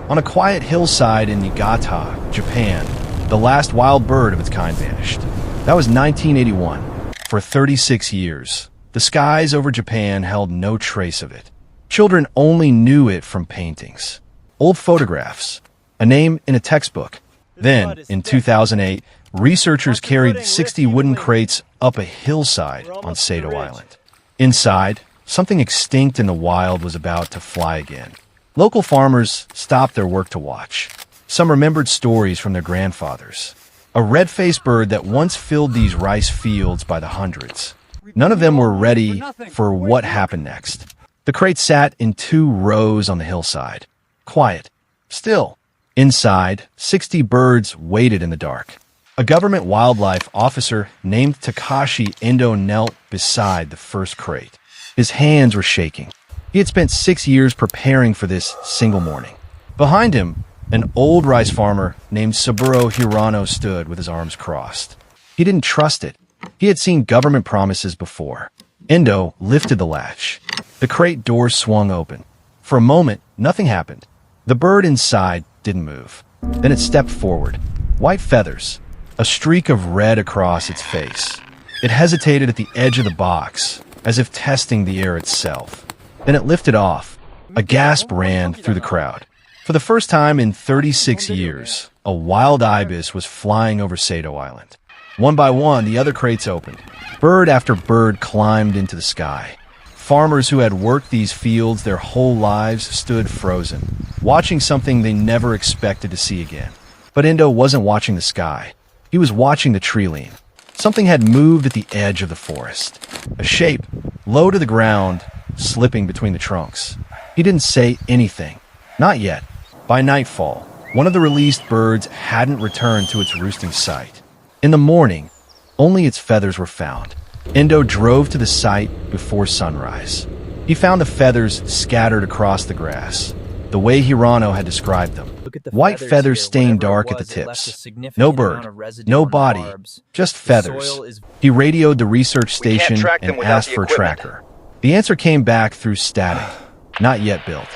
On a quiet hillside in Niigata, Japan, the last wild bird of its kind vanished. That was 1981. For 36 years, the skies over Japan held no trace of it. Children only knew it from paintings, old photographs, a name in a textbook. Then, in 2008, researchers carried 60 wooden crates up a hillside on Sado Island. Inside, something extinct in the wild was about to fly again. Local farmers stopped their work to watch. Some remembered stories from their grandfathers. A red-faced bird that once filled these rice fields by the hundreds. None of them were ready for what happened next. The crate sat in 2 rows on the hillside. Quiet. Still. Inside, 60 birds waited in the dark. A government wildlife officer named Takashi Endo knelt beside the first crate. His hands were shaking. He had spent 6 years preparing for this single morning. Behind him, an old rice farmer named Saburo Hirano stood with his arms crossed. He didn't trust it. He had seen government promises before. Endo lifted the latch. The crate door swung open. For a moment, nothing happened. The bird inside didn't move. Then it stepped forward. White feathers, a streak of red across its face. It hesitated at the edge of the box, as if testing the air itself. Then it lifted off. A gasp ran through the crowd. For the first time in 36 years, a wild ibis was flying over Sado Island. One by one, the other crates opened. Bird after bird climbed into the sky. Farmers who had worked these fields their whole lives stood frozen, watching something they never expected to see again. But Endo wasn't watching the sky. He was watching the tree lean. Something had moved at the edge of the forest. A shape, low to the ground, slipping between the trunks. He didn't say anything. Not yet. By nightfall, one of the released birds hadn't returned to its roosting site. In the morning, only its feathers were found. Endo drove to the site before sunrise. He found the feathers scattered across the grass, the way Hirano had described them. White feathers stained dark at the tips. No bird, no body, just feathers. He radioed the research station and asked for a tracker. The answer came back through static. Not yet built.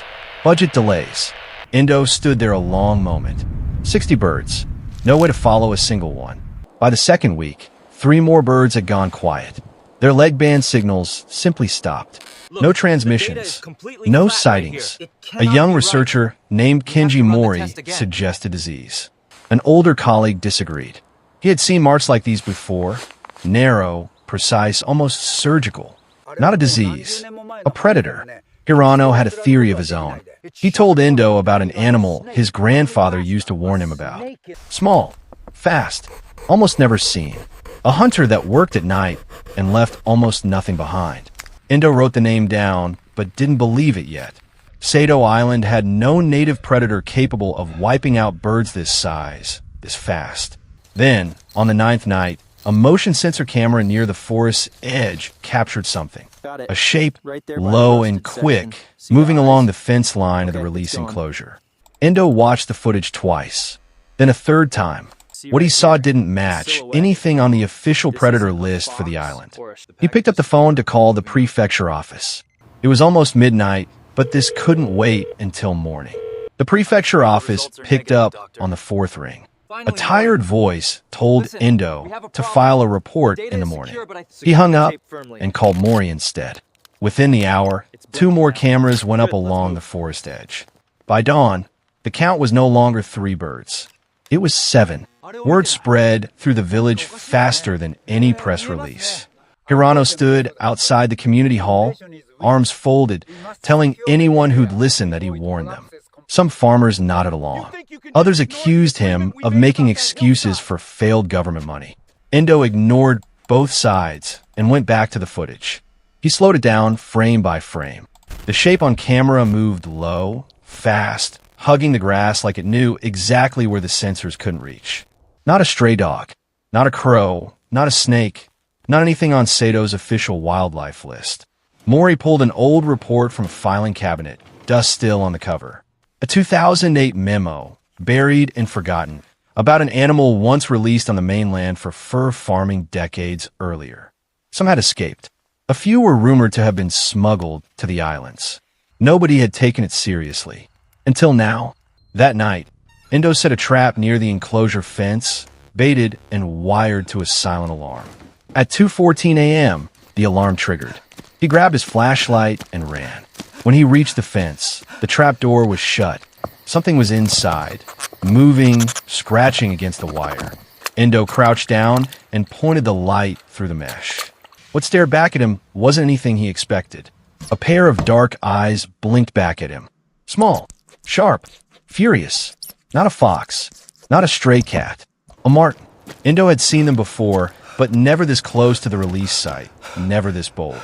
Budget delays. Endo stood there a long moment. 60 birds. No way to follow a single one. By the second week, 3 more birds had gone quiet. Their leg band signals simply stopped. No transmissions. No sightings. A young researcher named Kenji Mori suggested disease. An older colleague disagreed. He had seen marks like these before. Narrow, precise, almost surgical. Not a disease. A predator. Hirano had a theory of his own. He told Endo about an animal his grandfather used to warn him about. Small, fast, almost never seen. A hunter that worked at night and left almost nothing behind. Endo wrote the name down, but didn't believe it yet. Sado Island had no native predator capable of wiping out birds this size, this fast. Then, on the 9th night, a motion sensor camera near the forest's edge captured something. A shape, low and quick, moving along the fence line of the release enclosure. Endo watched the footage twice, then a third time. What he saw didn't match anything on the official predator list for the island. He picked up the phone to call the prefecture office. It was almost midnight, but this couldn't wait until morning. The prefecture office picked up on the 4th ring. A tired voice told Endo to file a report in the morning. He hung up and called Mori instead. Within the hour, 2 more cameras went up along the forest edge. By dawn, the count was no longer 3 birds. It was 7. Word spread through the village faster than any press release. Hirano stood outside the community hall, arms folded, telling anyone who'd listen that he warned them. Some farmers nodded along. Others accused him of making excuses for failed government money. Endo ignored both sides and went back to the footage. He slowed it down frame by frame. The shape on camera moved low, fast, hugging the grass like it knew exactly where the sensors couldn't reach. Not a stray dog, not a crow, not a snake, not anything on Sado's official wildlife list. Mori pulled an old report from a filing cabinet, dust still on the cover. A 2008 memo, buried and forgotten, about an animal once released on the mainland for fur farming decades earlier. Some had escaped. A few were rumored to have been smuggled to the islands. Nobody had taken it seriously. Until now, That night, Endo set a trap near the enclosure fence, baited, and wired to a silent alarm. At 2:14 a.m., the alarm triggered. He grabbed his flashlight and ran. When he reached the fence, the trap door was shut. Something was inside, moving, scratching against the wire. Endo crouched down and pointed the light through the mesh. What stared back at him wasn't anything he expected. A pair of dark eyes blinked back at him. Small, sharp, furious. Not a fox, not a stray cat. A marten. Endo had seen them before, but never this close to the release site, never this bold.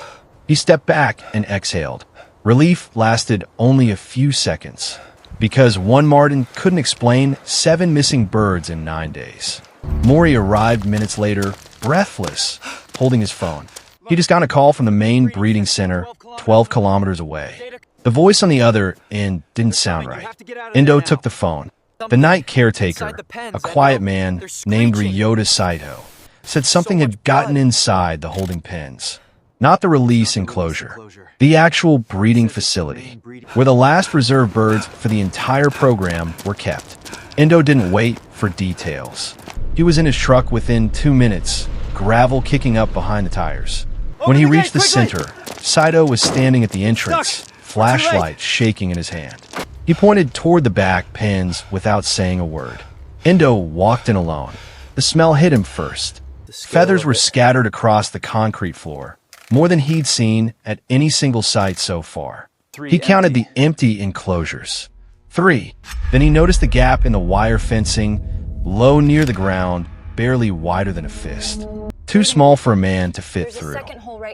He stepped back and exhaled. Relief lasted only a few seconds, because one marten couldn't explain 7 missing birds in 9 days. Mori arrived minutes later, breathless, holding his phone. He just got a call from the main breeding center, 12 kilometers away. The voice on the other end didn't sound right. Endo took the phone. The night caretaker, a quiet man named Ryota Saito, said something had gotten inside the holding pens. Not the release enclosure, the actual breeding facility, where the last reserve birds for the entire program were kept. Endo didn't wait for details. He was in his truck within 2 minutes, gravel kicking up behind the tires. When he reached the center, Saito was standing at the entrance, flashlight shaking in his hand. He pointed toward the back pens without saying a word. Endo walked in alone. The smell hit him first. Feathers were scattered across the concrete floor, more than he'd seen at any single site so far. He counted the empty enclosures. 3. Then he noticed the gap in the wire fencing, low near the ground, barely wider than a fist. Too small for a man to fit through,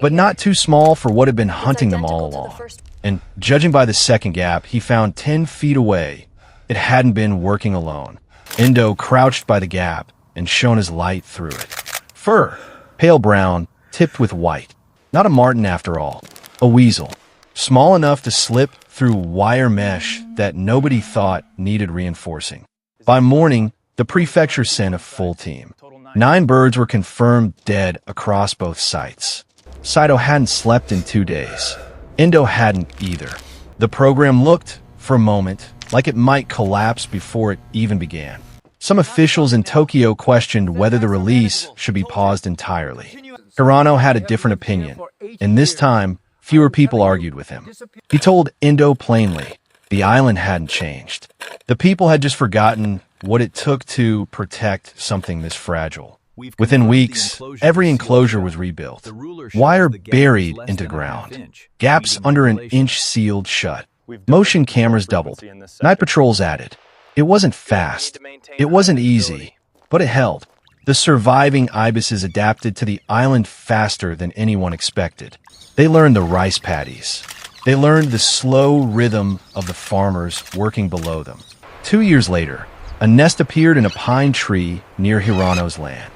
but not too small for what had been hunting them all along. And judging by the second gap he found 10 feet away, it hadn't been working alone. Endo crouched by the gap and shone his light through it. Fur, pale brown, tipped with white. Not a marten after all, a weasel. Small enough to slip through wire mesh that nobody thought needed reinforcing. By morning, the prefecture sent a full team. 9 birds were confirmed dead across both sites. Saito hadn't slept in 2 days. Endo hadn't either. The program looked, for a moment, like it might collapse before it even began. Some officials in Tokyo questioned whether the release should be paused entirely. Hirano had a different opinion, and this time, fewer people argued with him. He told Endo plainly, the island hadn't changed. The people had just forgotten what it took to protect something this fragile. Within weeks, every enclosure was rebuilt. Wire buried into ground. Gaps under an inch sealed shut. Motion cameras doubled. Night patrols added. It wasn't fast. It wasn't easy, but it held. The surviving ibises adapted to the island faster than anyone expected. They learned the rice paddies. They learned the slow rhythm of the farmers working below them. 2 years later, a nest appeared in a pine tree near Hirano's land.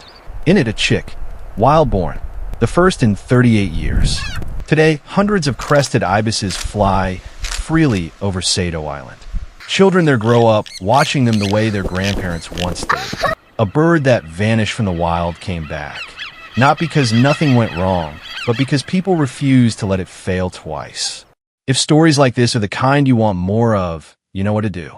In it, a chick, wild-born, the first in 38 years. Today, hundreds of crested ibises fly freely over Saito Island. Children there grow up watching them the way their grandparents once did. A bird that vanished from the wild came back. Not because nothing went wrong, but because people refused to let it fail twice. If stories like this are the kind you want more of, you know what to do.